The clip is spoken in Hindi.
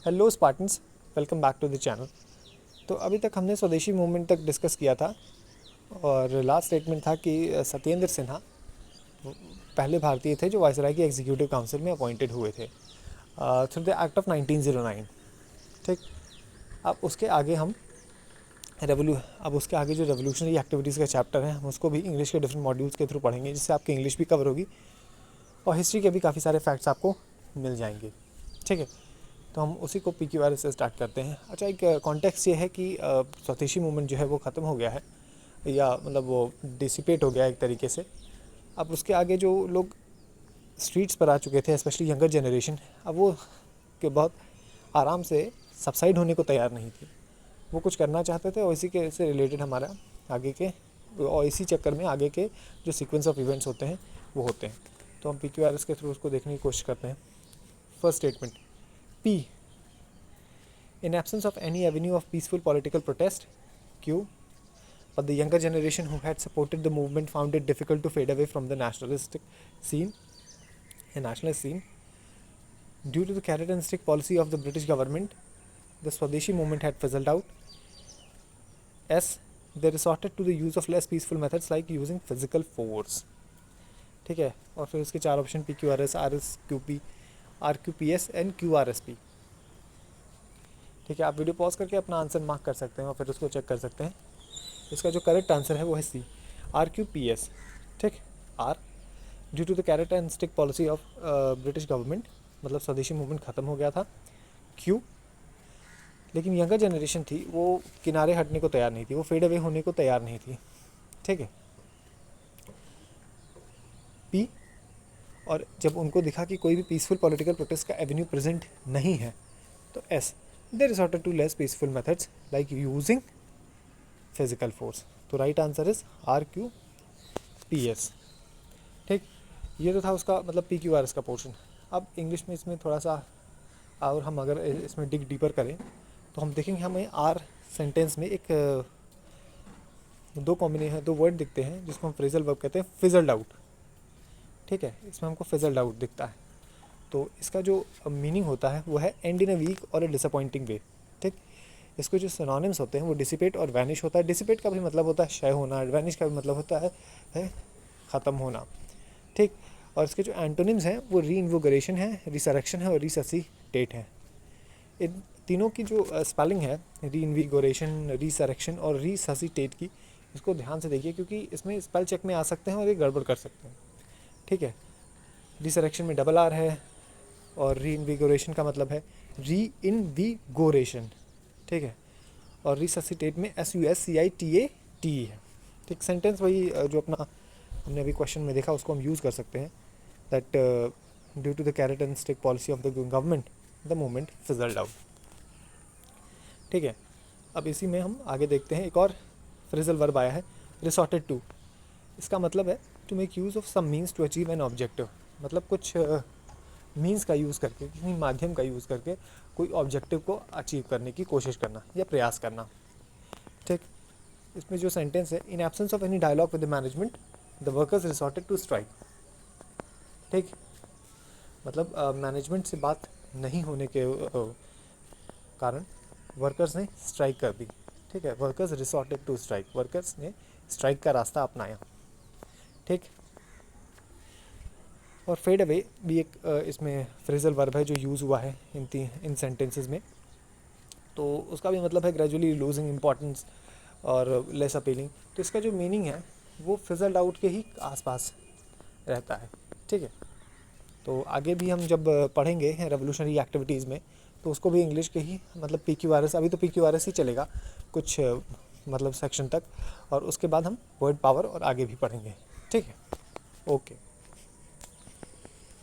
Hello Spartans, welcome back to the channel. तो अभी तक हमने स्वदेशी मूवमेंट तक डिस्कस किया था और लास्ट स्टेटमेंट था कि सत्येंद्र सिन्हा पहले भारतीय थे जो वायसराय की एग्जीक्यूटिव काउंसिल में अपॉइंटेड हुए थे थ्रू द एक्ट ऑफ 1909। ठीक। अब उसके आगे हम अब उसके आगे जो रेवोल्यूशनरी एक्टिविटीज़ का चैप्टर है हम उसको भी इंग्लिश के डिफरेंट मॉड्यूल्स के थ्रू पढ़ेंगे, जिससे आपकी इंग्लिश भी कवर होगी और हिस्ट्री के भी काफ़ी सारे फैक्ट्स आपको मिल जाएंगे। ठीक है, तो हम उसी को PQRS से स्टार्ट करते हैं। अच्छा, एक कॉन्टेक्स्ट ये है कि स्वदेशी मूवमेंट जो है वो ख़त्म हो गया है, या मतलब वो डिसिपेट हो गया एक तरीके से। अब उसके आगे जो लोग स्ट्रीट्स पर आ चुके थे, स्पेशली यंगर जनरेशन, अब वो के बहुत आराम से सबसाइड होने को तैयार नहीं थी। वो कुछ करना चाहते थे और इसी के से रिलेटेड हमारा आगे के और इसी चक्कर में आगे के जो सीक्वेंस ऑफ इवेंट्स होते हैं वो होते हैं। तो हम PQRS के थ्रू उसको देखने की कोशिश करते हैं। First statement, P. In absence of any avenue of peaceful political protest, Q. But the younger generation who had supported the movement found it difficult to fade away from the nationalist scene. Due to the carrot and stick policy of the British government, the Swadeshi movement had fizzled out. S. They resorted to the use of less peaceful methods like using physical force. ठीक है, और फिर इसके चार option PQRS, RSQP, RQPS and QRSP। ठीक है, आप वीडियो पॉज करके अपना आंसर मार्क कर सकते हैं और फिर उसको चेक कर सकते हैं। इसका जो करेक्ट आंसर है वो है C, RQPS। ठीक, R due to the carrot and stick policy of British government, मतलब स्वदेशी मूवमेंट ख़त्म हो गया था। Q, लेकिन यंगर जनरेशन थी वो किनारे हटने को तैयार नहीं थी, वो फेड अवे होने को तैयार नहीं थी। ठीक है। P, और जब उनको दिखा कि कोई भी पीसफुल पॉलिटिकल प्रोटेस्ट का एवेन्यू प्रेजेंट नहीं है, तो S, they resorted to less peaceful methods like using physical force। तो राइट आंसर इज RQPS। ठीक, ये तो था उसका मतलब PQRS का पोर्शन। अब इंग्लिश में इसमें थोड़ा सा और हम अगर इसमें डिग डीपर करें तो हम देखेंगे हमें R सेंटेंस में एक दो वर्ड दिखते हैं जिसको हम फ्रेजल वर्ब कहते हैं, फिजल्ड आउट। ठीक है, इसमें हमको फिजल्ड आउट दिखता है। तो इसका जो मीनिंग होता है वो है एंड इन अ वीक और अ डिसअपॉइंटिंग वे। ठीक, इसको जो सिनोनिम्स होते हैं वो डिसिपेट और वैनिश होता है। डिसिपेट का भी मतलब होता है क्षय होना, वैनिश का भी मतलब होता है ख़त्म होना। ठीक, और इसके जो एंटोनिम्स हैं वो रीइन्वोगरेशन है, रिसरेक्शन है और रिससिटेट है। इन तीनों की जो स्पेलिंग है, रीइन्विगोरेशन, रिसरेक्शन और रिससिटेट की, इसको ध्यान से देखिए क्योंकि इसमें स्पेल चेक में आ सकते हैं और ये गड़बड़ कर सकते हैं। ठीक है, रिसरेक्शन में डबल R है और रीइन्विगोरेशन का मतलब है रीइन्विगोरेशन। ठीक है, और रिससिटेट में SUSCITAT है। ठीक, सेंटेंस वही जो अपना हमने अभी क्वेश्चन में देखा उसको हम यूज़ कर सकते हैं, that due to the carrot and stick policy of the government the movement fizzled out. ठीक है, अब इसी में हम आगे देखते हैं। एक और फ्रेजल वर्ब आया है, रिसॉर्टेड टू। इसका मतलब है to make use of some means to achieve an objective, मतलब कुछ मीन्स का यूज़ करके, किसी माध्यम का यूज़ करके कोई ऑब्जेक्टिव को अचीव करने की कोशिश करना या प्रयास करना। ठीक, इसमें जो सेंटेंस है, in absence of any dialogue with the management the workers resorted to strike. ठीक, मतलब मैनेजमेंट से बात नहीं होने के कारण वर्कर्स ने स्ट्राइक कर दी। ठीक है, workers resorted to strike, workers ने स्ट्राइक का रास्ता अपनाया। ठीक, और फेड अवे भी एक इसमें फ्रेजल वर्ब है जो यूज़ हुआ है इन सेंटेंसेस में। तो उसका भी मतलब है ग्रेजुअली लूजिंग इम्पोर्टेंस और लेस अपीलिंग। तो इसका जो मीनिंग है वो फिजल्ड आउट के ही आसपास रहता है। ठीक है, तो आगे भी हम जब पढ़ेंगे रेवोल्यूशनरी एक्टिविटीज़ में तो उसको भी इंग्लिश के ही मतलब PQRS, अभी तो PQRS ही चलेगा कुछ मतलब सेक्शन तक, और उसके बाद हम वर्ड पावर और आगे भी पढ़ेंगे। ठीक है, ओके।